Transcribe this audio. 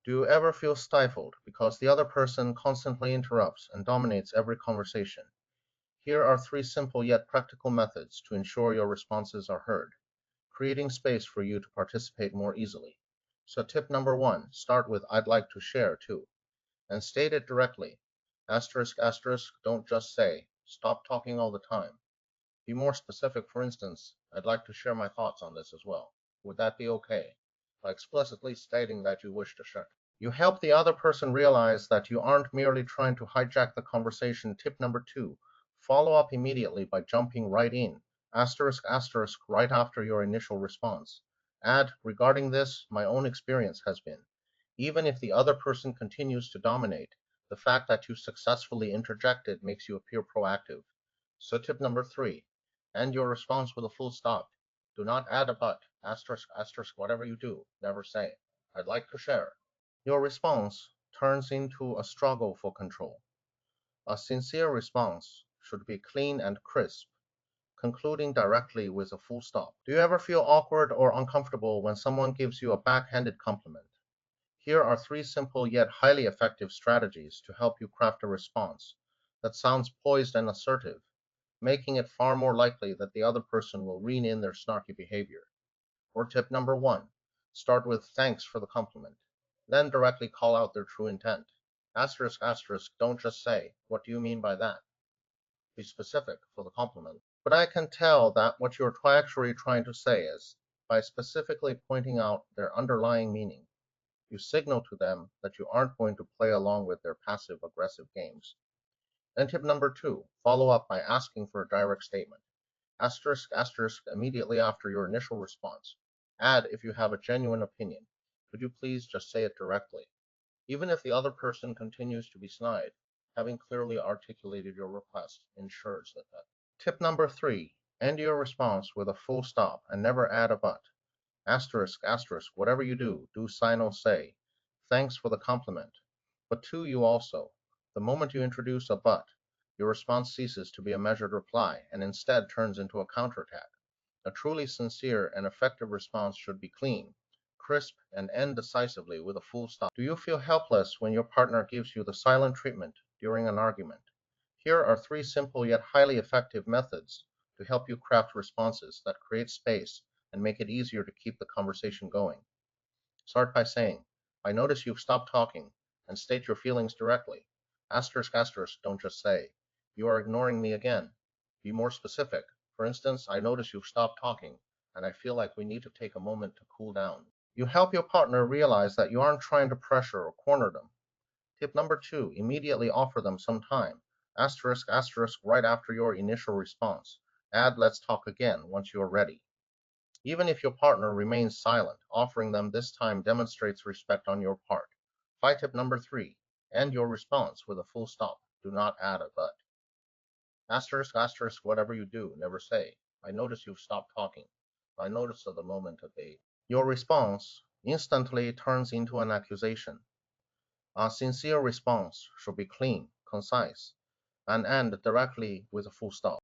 Do you ever feel stifled because the other person constantly interrupts and dominates every conversation? Here are three simple yet practical methods to ensure your responses are heard, creating space for you to participate more easily. So, tip number one, start with I'd like to share too, and state it directly. Asterisk, asterisk, don't just say, stop talking all the time. Be more specific. For instance, I'd like to share my thoughts on this as well. Would that be okay? By explicitly stating that you wish to share. You help the other person realize that you aren't merely trying to hijack the conversation. Tip number two, follow up immediately by jumping right in. Asterisk, asterisk, right after your initial response. Add, regarding this, my own experience has been. Even if the other person continues to dominate, the fact that you successfully interjected makes you appear proactive. So, tip number three, end your response with a full stop. Do not add a but, asterisk, asterisk, whatever you do. Never say, I'd like to share. Your response turns into a struggle for control. A sincere response should be clean and crisp, concluding directly with a full stop. Do you ever feel awkward or uncomfortable when someone gives you a backhanded compliment? Here are three simple yet highly effective strategies to help you craft a response that sounds poised and assertive, making it far more likely that the other person will rein in their snarky behavior. Or tip number one, start with thanks for the compliment, then directly call out their true intent. Asterisk, asterisk, don't just say, what do you mean by that? Be specific for the compliment. But I can tell that what you're actually trying to say is, by specifically pointing out their underlying meaning, you signal to them that you aren't going to play along with their passive aggressive games. And tip number two, follow up by asking for a direct statement. Asterisk, asterisk, immediately after your initial response. Add if you have a genuine opinion. Could you please just say it directly? Even if the other person continues to be snide, having clearly articulated your request ensures that. Tip number three, end your response with a full stop and never add a but. Asterisk, asterisk, whatever you do, do sign or say, thanks for the compliment. But to you also, the moment you introduce a but, your response ceases to be a measured reply and instead turns into a counterattack. A truly sincere and effective response should be clean, crisp, and end decisively with a full stop. Do you feel helpless when your partner gives you the silent treatment during an argument? Here are three simple yet highly effective methods to help you craft responses that create space and make it easier to keep the conversation going. Start by saying, I notice you've stopped talking, and state your feelings directly. Asterisk, asterisk, don't just say, you are ignoring me again. Be more specific. For instance, I notice you've stopped talking, and I feel like we need to take a moment to cool down. You help your partner realize that you aren't trying to pressure or corner them. Tip number two, immediately offer them some time. Asterisk, asterisk, right after your initial response. Add, let's talk again once you're ready. Even if your partner remains silent, offering them this time demonstrates respect on your part. Fight tip number three, end your response with a full stop. Do not add a but. Asterisk, asterisk, whatever you do, never say, I notice you've stopped talking. I noticed at the moment of a. Your response instantly turns into an accusation. A sincere response should be clean, concise, and end directly with a full stop.